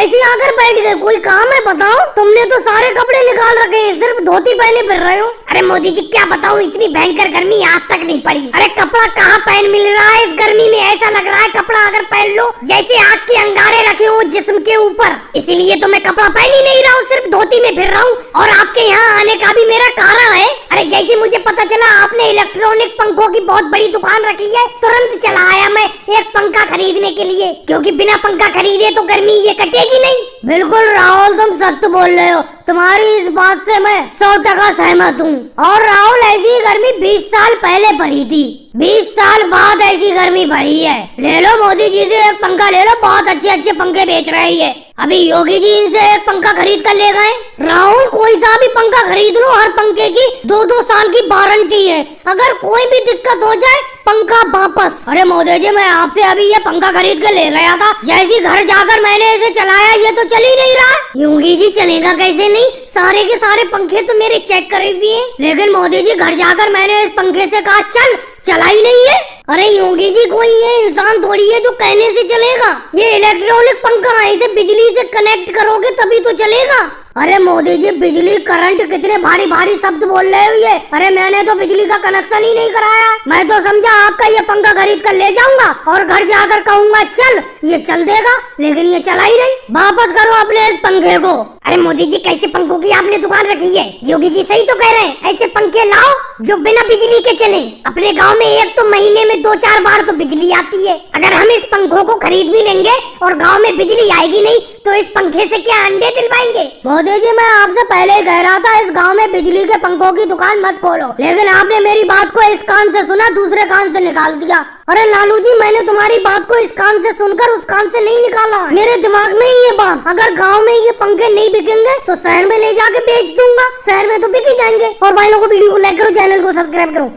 ऐसे ही आकर बैठ गए, कोई काम है बताओ? तुमने तो सारे कपड़े निकाल रखे हैं, सिर्फ धोती पहने फिर रहे हो। अरे मोदी जी क्या बताऊं, इतनी भयंकर गर्मी आज तक नहीं पड़ी। अरे कपड़ा कहाँ पहन मिल रहा है इस गर्मी में, ऐसा लग रहा है कपड़ा अगर पहन लो जैसे आग के अंगारे रखे हो जिस्म के ऊपर। इसीलिए तो मैं कपड़ा पहन ही नहीं रहा हूँ, सिर्फ धोती में फिर रहा हूँ। और आपके यहाँ आने का भी मेरा कारण है। अरे जैसे मुझे पता चला आपने इलेक्ट्रॉनिक पंखों की बहुत बड़ी दुकान रखी है, तुरंत चला आया मैं एक पंखा खरीदने के लिए, क्योंकि बिना पंखा खरीदे तो गर्मी ये कटेगी नहीं। बिल्कुल राहुल, तुम सत्य बोल रहे हो, तुम्हारी इस बात से मैं 100% सहमत हूँ। और राहुल, ऐसी गर्मी 20 साल पहले पड़ी थी, 20 साल बाद ऐसी गर्मी पड़ी है। ले लो मोदी जी से एक पंखा ले लो, बहुत अच्छे अच्छे पंखे बेच रहे हैं। अभी योगी जी इनसे एक पंखा खरीद कर ले गए। राहुल, कोई सा भी पंखा खरीद लो, हर पंखे की 2-2 साल की वारंटी है, अगर कोई भी दिक्कत हो जाए पंखा वापस। अरे मोदी जी, मैं आपसे अभी ये पंखा खरीद कर ले गया था, जैसे घर जाकर मैंने इसे चलाया ये तो चल ही नहीं रहा। योगी जी चलेगा कैसे नहीं, सारे के सारे पंखे तो मेरे चेक करे हुए हैं, लेकिन मोदी जी घर जाकर मैंने इस पंखे से कहा चल, चला ही नहीं है। अरे योगी जी, कोई ये इंसान थोड़ी है जो कहने से चलेगा, ये इलेक्ट्रॉनिक पंखा है, इसे बिजली से कनेक्ट करोगे तभी तो चलेगा। अरे मोदी जी, बिजली करंट कितने भारी भारी शब्द बोल रहे हो ये। अरे मैंने तो बिजली का कनेक्शन ही नहीं कराया, मैं तो समझा आपका ये पंखा खरीद कर ले जाऊंगा और घर जाकर कहूंगा चल, ये चल देगा, लेकिन ये चला ही नहीं। वापस करो अपने इस पंखे को। अरे मोदी जी, कैसे पंखों की आपने दुकान रखी है? योगी जी सही तो कह रहे हैं, ऐसे पंखे लाओ जो बिना बिजली के चले। अपने गांव में एक तो महीने में 2-4 बार तो बिजली आती है, अगर हम इस पंखों को खरीद भी लेंगे और गांव में बिजली आएगी नहीं तो इस पंखे से क्या अंडे दिलवाएंगे? मोदी जी, मैं आपसे पहले ही कह रहा था इस गांव में बिजली के पंखों की दुकान मत खोलो, लेकिन आपने मेरी बात को इस कान से सुना, दूसरे कान से निकाल दिया। अरे लालू जी, मैंने तुम्हारी बात को इस कान से सुनकर उस कान से नहीं निकाला, मेरे दिमाग में ही ये बात, अगर गांव में ये पंखे नहीं बिकेंगे तो शहर में ले जाके बेच दूंगा, शहर में तो बिक ही जाएंगे। और भाई लोगों को वीडियो को लाइक करो, चैनल को सब्सक्राइब करो।